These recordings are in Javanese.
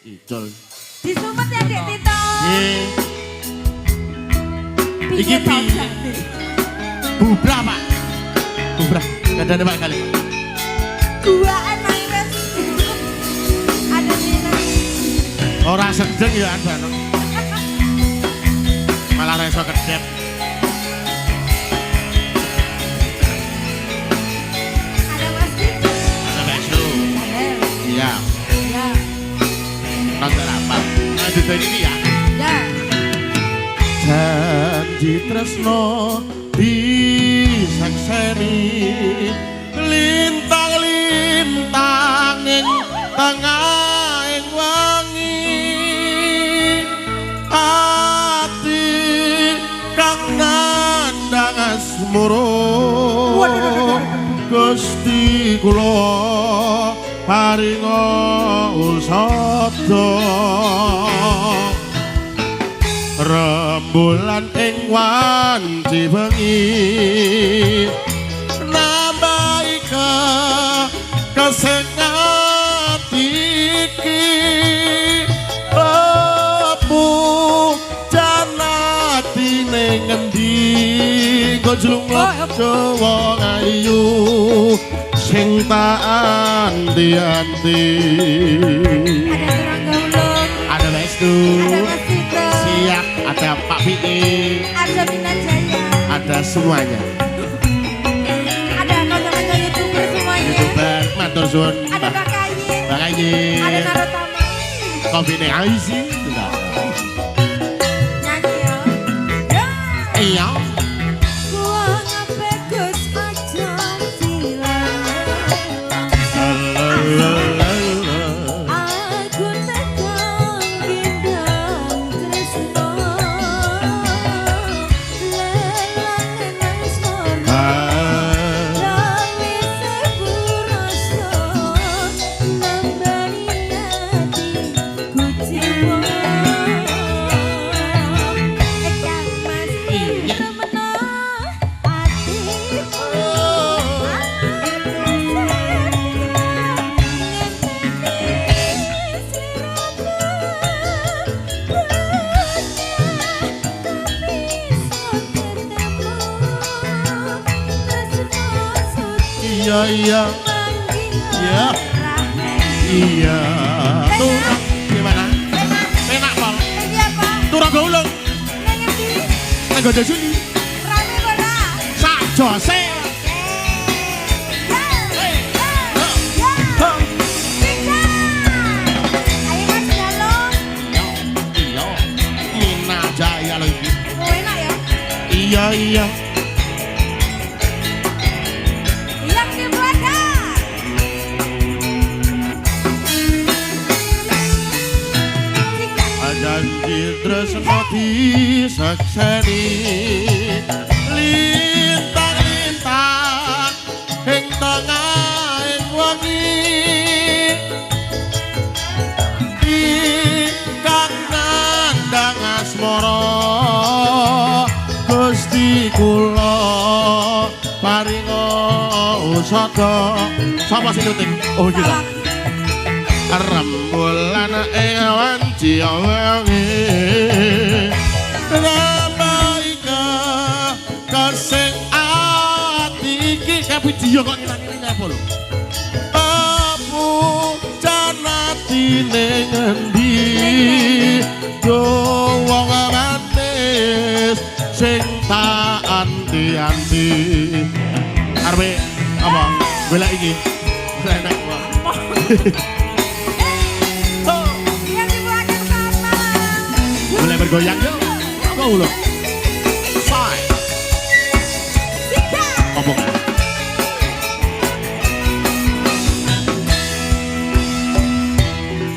Icul. Disumet ya Dek Tito. Nggih. Iki Piye piye? to? Bubrah, Pak. Bubrah. Kadane Pak kali. Gua emang wis. Ada minat. Ora sedeng ya Anu. Malah reso kedep. Ada Mas Tito. Ada bakso. Iya. Ya. Nonton apa? Lanjut ini ya. Ya. Janji tresno disakseni lintang-lintang ing tengahing wengi ati kang nandhang asmara Gusti kula paringa usada rembulan ing wanci bengi nambahi kesengat iki lepu janati ning ngendi gojlunga wong ayu sing tak anti-anti Ada Turangga Ulung. ada Restu Ada Mas Tito. siap ada Pak Pii Ada Minat Jaya. ada semuanya Ada kanca-kanca YouTuber semuanya. YouTuber matur suwun Ada Mbak Kayin. Mbak Kayi Ada Narotama. kopi nih Aisi enggak Nyanyi ya. Ya. iya Gua ngape Gus aja Aku tekan gendang tresno lelangan nangis moro lawi sepurasa nambani ati kuciwa ekang mas temeno atiku iya iya iya iya turang gimana enak Pol Turangga Ulung nang Godo Suli sak jose iya Mina Jaya lagi iya iya janji tresno disakseni lintang-lintang ing tengahing wengi kang nandhang asmara Gusti kula paringa usada sapa sing nyuting oh gitu rembulan ing wanci wengi nambahi kesing ati iki video kok ngilangi apa lho apu janati ning endi do wong manis sing tak anti-anti arep apa golek iki enak kok boleh bergoyang yuk kau ulo say ngomong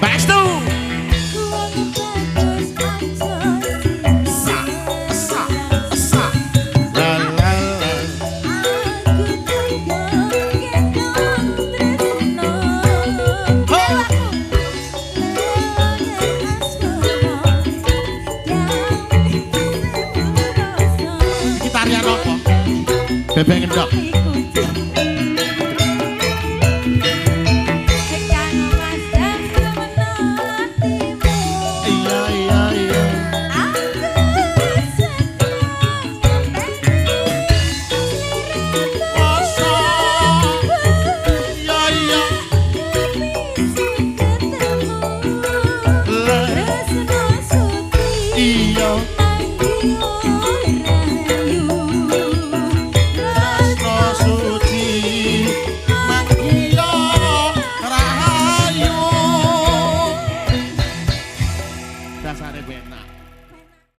Bastu sa sa sa la la la tarian apa? Bebek ngendok. Oh